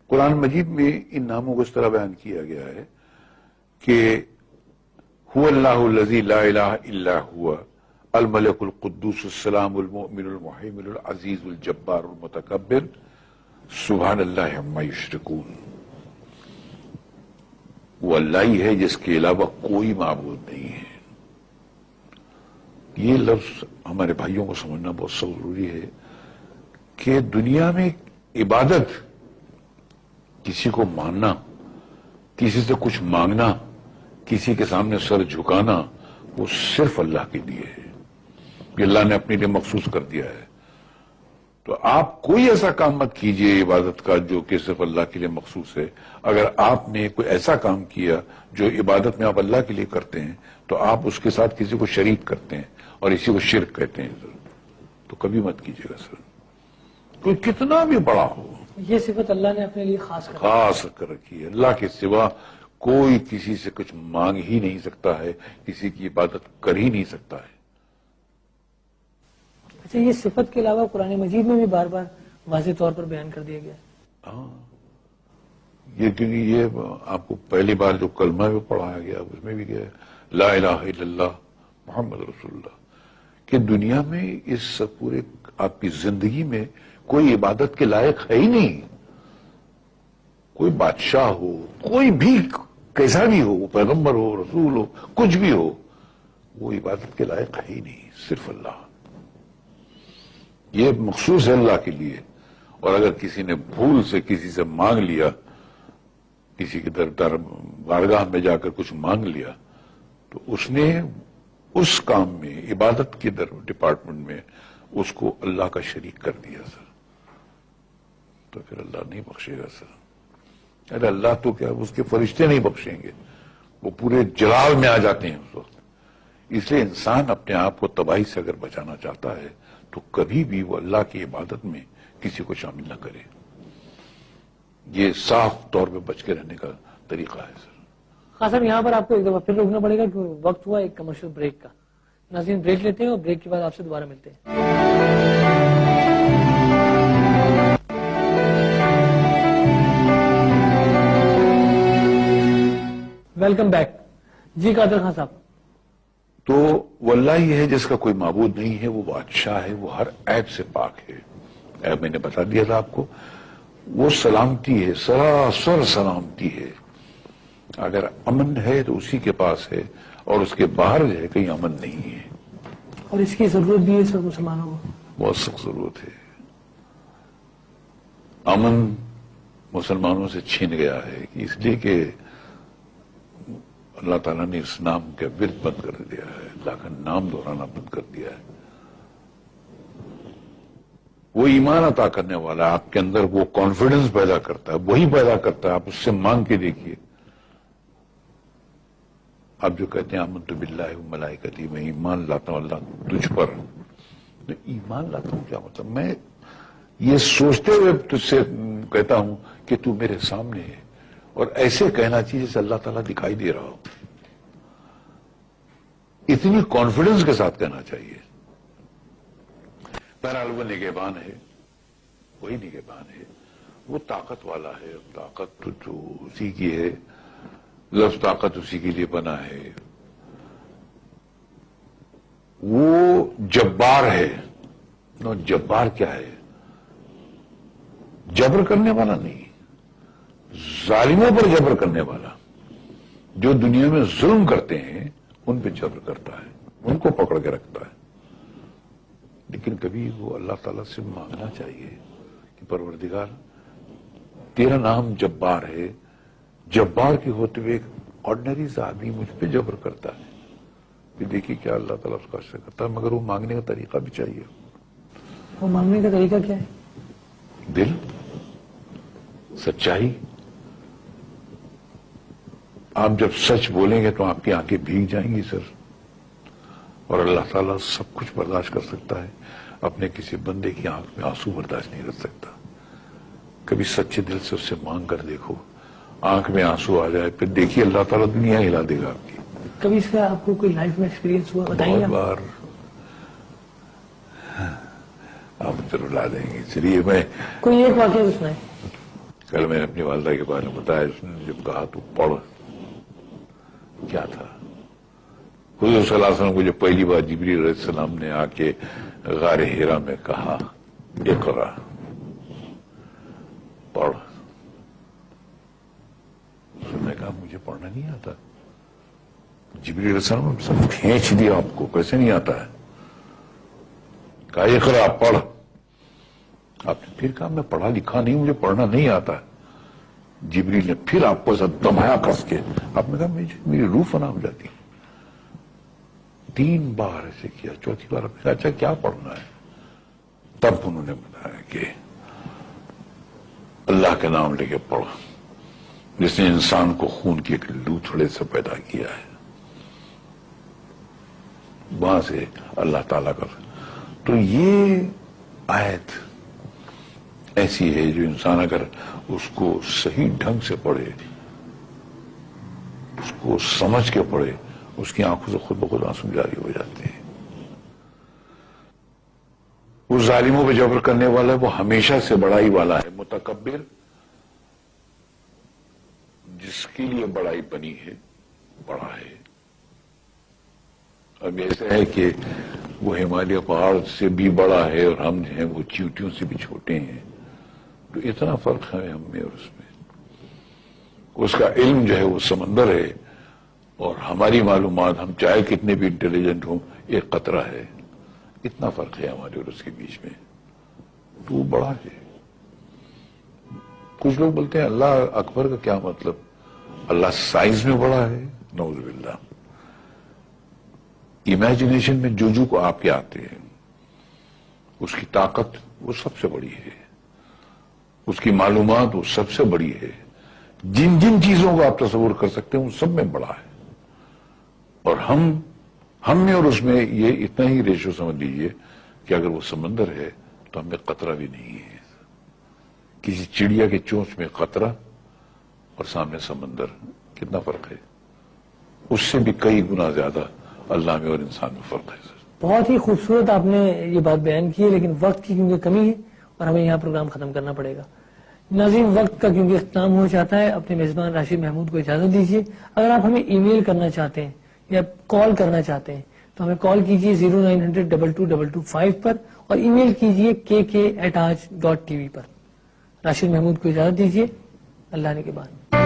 قرآن مجید میں ان ناموں کو اس طرح بیان کیا گیا ہے کہ هو اللہ الذی لا الہ الا هو الملک القدوس السلام المؤمن المحیمن العزیز الجبار المتکبر سبحان اللہ عما یشرکون. وہ اللہ ہی ہے جس کے علاوہ کوئی معبود نہیں ہے. یہ لفظ ہمارے بھائیوں کو سمجھنا بہت ضروری ہے کہ دنیا میں عبادت، کسی کو ماننا، کسی سے کچھ مانگنا، کسی کے سامنے سر جھکانا، وہ صرف اللہ کے لیے ہے. یہ اللہ نے اپنے لیے مخصوص کر دیا ہے. تو آپ کوئی ایسا کام مت کیجئے عبادت کا جو کہ صرف اللہ کے لیے مخصوص ہے. اگر آپ نے کوئی ایسا کام کیا جو عبادت میں آپ اللہ کے لیے کرتے ہیں تو آپ اس کے ساتھ کسی کو شریک کرتے ہیں اور اسی کو شرک کہتے ہیں سر. تو کبھی مت کیجئے گا سر، کوئی کتنا بھی بڑا ہو. یہ صفت اللہ نے اپنے لیے خاص کر رکھی ہے. اللہ کے سوا کوئی کسی سے کچھ مانگ ہی نہیں سکتا ہے، کسی کی عبادت کر ہی نہیں سکتا ہے. اچھا، یہ صفت کے علاوہ قرآن مجید میں بھی بار بار واضح طور پر بیان کر دیا گیا ہے. ہاں، یہ کیونکہ یہ آپ کو پہلی بار جو کلمہ بھی پڑھایا گیا اس میں بھی گیا لا الہ الا اللہ محمد رسول اللہ. کہ دنیا میں اس پورے آپ کی زندگی میں کوئی عبادت کے لائق ہے ہی نہیں. کوئی بادشاہ ہو، کوئی بھی کیسا بھی ہو، پیغمبر ہو، رسول ہو، کچھ بھی ہو، وہ عبادت کے لائق ہے ہی نہیں، صرف اللہ. یہ مخصوص ہے اللہ کے لیے. اور اگر کسی نے بھول سے کسی سے مانگ لیا، کسی کے در بارگاہ میں جا کر کچھ مانگ لیا، تو اس نے اس کام میں عبادت کے ڈپارٹمنٹ میں اس کو اللہ کا شریک کر دیا سر. تو پھر اللہ نہیں بخشے گا سر. ارے اللہ تو کیا، اس کے فرشتے نہیں بخشیں گے، وہ پورے جلال میں آ جاتے ہیں اس وقت. اس لیے انسان اپنے آپ کو تباہی سے اگر بچانا چاہتا ہے تو کبھی بھی وہ اللہ کی عبادت میں کسی کو شامل نہ کرے. یہ صاف طور پہ بچ کے رہنے کا طریقہ ہے سر. خاص صاحب، یہاں پر آپ کو ایک دفعہ پھر روکنا پڑے گا کہ وقت ہوا ایک کمرشل بریک کا. ناظرین، بریک لیتے ہیں اور بریک کے بعد آپ سے دوبارہ ملتے ہیں. Welcome back. جی قادر خان صاحب. تو وہ اللہ ہی ہے جس کا کوئی معبود نہیں ہے. وہ بادشاہ ہے، وہ ہر عیب سے پاک ہے. عیب میں نے بتا دیا تھا آپ کو. وہ سلامتی ہے، سراسر سلامتی ہے. اگر امن ہے تو اسی کے پاس ہے، اور اس کے باہر جو ہے کہیں امن نہیں ہے. اور اس کی ضرورت بھی ہے سب مسلمانوں کو، بہت سخت ضرورت ہے. امن مسلمانوں سے چھین گیا ہے اس لیے کہ اللہ تعالیٰ نے اس نام کا ورد بند کر دیا ہے. اللہ کا نام دہرانا بند کر دیا ہے. وہ ایمان عطا کرنے والا ہے، آپ کے اندر وہ کانفیڈنس پیدا کرتا ہے، وہی پیدا کرتا ہے. آپ اس سے مانگ کے دیکھیے. آپ جو کہتے ہیں آمنت باللہ و ملائکتی، میں ایمان لاتا ہوں اللہ تجھ پر. ایمان لاتا ہوں کیا مطلب؟ میں یہ سوچتے ہوئے تجھ سے کہتا ہوں کہ تو میرے سامنے ہے، اور ایسے کہنا چاہیے جیسے اللہ تعالیٰ دکھائی دے رہا ہو. اتنی کانفیڈنس کے ساتھ کہنا چاہیے. بہرحال وہ نگہبان ہے، وہی نگہبان ہے. وہ طاقت والا ہے. طاقت جو اسی کی ہے، لفظ طاقت اسی کے لیے بنا ہے. وہ جبار ہے. نو جبار کیا ہے؟ جبر کرنے والا نہیں، ظالموں پر جبر کرنے والا. جو دنیا میں ظلم کرتے ہیں ان پہ جبر کرتا ہے، ان کو پکڑ کے رکھتا ہے. لیکن کبھی وہ اللہ تعالیٰ سے مانگنا چاہیے کہ پروردگار تیرا نام جبار ہے. جبار کے ہوتے ہوئے ایک آرڈنری آدمی مجھ پہ جبر کرتا ہے. پھر دیکھیے کیا اللہ تعالیٰ اس کا اثر کرتا ہے. مگر وہ مانگنے کا طریقہ بھی چاہیے. وہ مانگنے کا طریقہ کیا ہے؟ دل، سچائی. آپ جب سچ بولیں گے تو آپ کی آنکھیں بھیگ جائیں گی سر. اور اللہ تعالیٰ سب کچھ برداشت کر سکتا ہے، اپنے کسی بندے کی آنکھ میں آنسو برداشت نہیں کر سکتا. کبھی سچے دل سے اس سے مانگ کر دیکھو، آنکھ میں آنسو آ جائے، پھر دیکھیے اللہ تعالیٰ دنیا ہلا دے گا آپ کی. کبھی اس کا آپ کو کوئی لائف میں ایکسپیرینس ہوا؟ بتائیے. بہت بار. آپ مجھے رلا دیں گے. چلیے میں کوئی ایک واقعہ سنائیں. کل میں نے اپنی والدہ کے بارے میں بتایا، اس نے جب کہا تو پڑھ، کیا تھا؟ حضور صلی اللہ علیہ وسلم کو جب پہلی بار جبریل علیہ السلام نے آ کے غار حرا میں کہا اقرا، پڑھ، اس نے کہا مجھے پڑھنا نہیں آتا. جبریل علیہ السلام نے سب کھینچ دیا، آپ کو کیسے نہیں آتا ہے؟ کہا اقرا، پڑھ. آپ نے پھر کہا میں پڑھا لکھا نہیں، مجھے پڑھنا نہیں آتا. جبریل نے پھر آپ کو ایسا دمایا کس کے، آپ نے کہا میری روح فنا ہو جاتی. 3 بار ایسے کیا، چوتھی بار آپ نے کہا اچھا کیا پڑھنا ہے؟ تب انہوں نے بتایا کہ اللہ کے نام لے کے پڑھ، جس نے انسان کو خون کے ایک لوتھڑے سے پیدا کیا ہے. وہاں سے اللہ تعالیٰ کا. تو یہ آیت ایسی ہے جو انسان اگر اس کو صحیح ڈھنگ سے پڑھے، اس کو سمجھ کے پڑھے، اس کی آنکھوں سے خود بخود آنسو جاری ہو جاتے ہیں. وہ ظالموں پہ جبر کرنے والا ہے، وہ ہمیشہ سے بڑائی والا ہے. متکبر جس کے لیے بڑائی بنی ہے، بڑا ہے. اب ایسا ہے کہ وہ ہمالیہ پہاڑ سے بھی بڑا ہے اور ہم جو ہیں وہ چیونٹیوں سے بھی چھوٹے ہیں. تو اتنا فرق ہے ہم میں اور اس میں. اس کا علم جو ہے وہ سمندر ہے، اور ہماری معلومات ہم چاہے کتنے بھی انٹیلیجنٹ ہوں ایک قطرہ ہے. اتنا فرق ہے ہمارے اور اس کے بیچ میں. تو وہ بڑا ہے. کچھ لوگ بولتے ہیں اللہ اکبر کا کیا مطلب؟ اللہ سائز میں بڑا ہے؟ نعوذ باللہ. امیجنیشن میں جو کو آپ کے آتے ہیں، اس کی طاقت وہ سب سے بڑی ہے، اس کی معلومات وہ سب سے بڑی ہے. جن جن چیزوں کو آپ تصور کر سکتے ہیں وہ سب میں بڑا ہے. اور ہم میں اور اس میں یہ اتنا ہی ریشو سمجھ لیجئے کہ اگر وہ سمندر ہے تو ہمیں قطرہ بھی نہیں ہے. کسی چڑیا کے چونچ میں قطرہ اور سامنے سمندر، کتنا فرق ہے؟ اس سے بھی کئی گنا زیادہ اللہ میں اور انسان میں فرق ہے. بہت ہی خوبصورت آپ نے یہ بات بیان کی ہے، لیکن وقت کی کیونکہ کمی ہے اور ہمیں یہاں پروگرام ختم کرنا پڑے گا. ناظرین، وقت کا کیونکہ اختتام ہو جاتا ہے، اپنے میزبان راشد محمود کو اجازت دیجیے. اگر آپ ہمیں ای میل کرنا چاہتے ہیں یا کال کرنا چاہتے ہیں تو ہمیں کال کیجیے 0900-222225 پر، اور ای میل کیجیے kk@aaj.tv پر. راشد محمود کو اجازت دیجیے. اللہ نے کے بعد.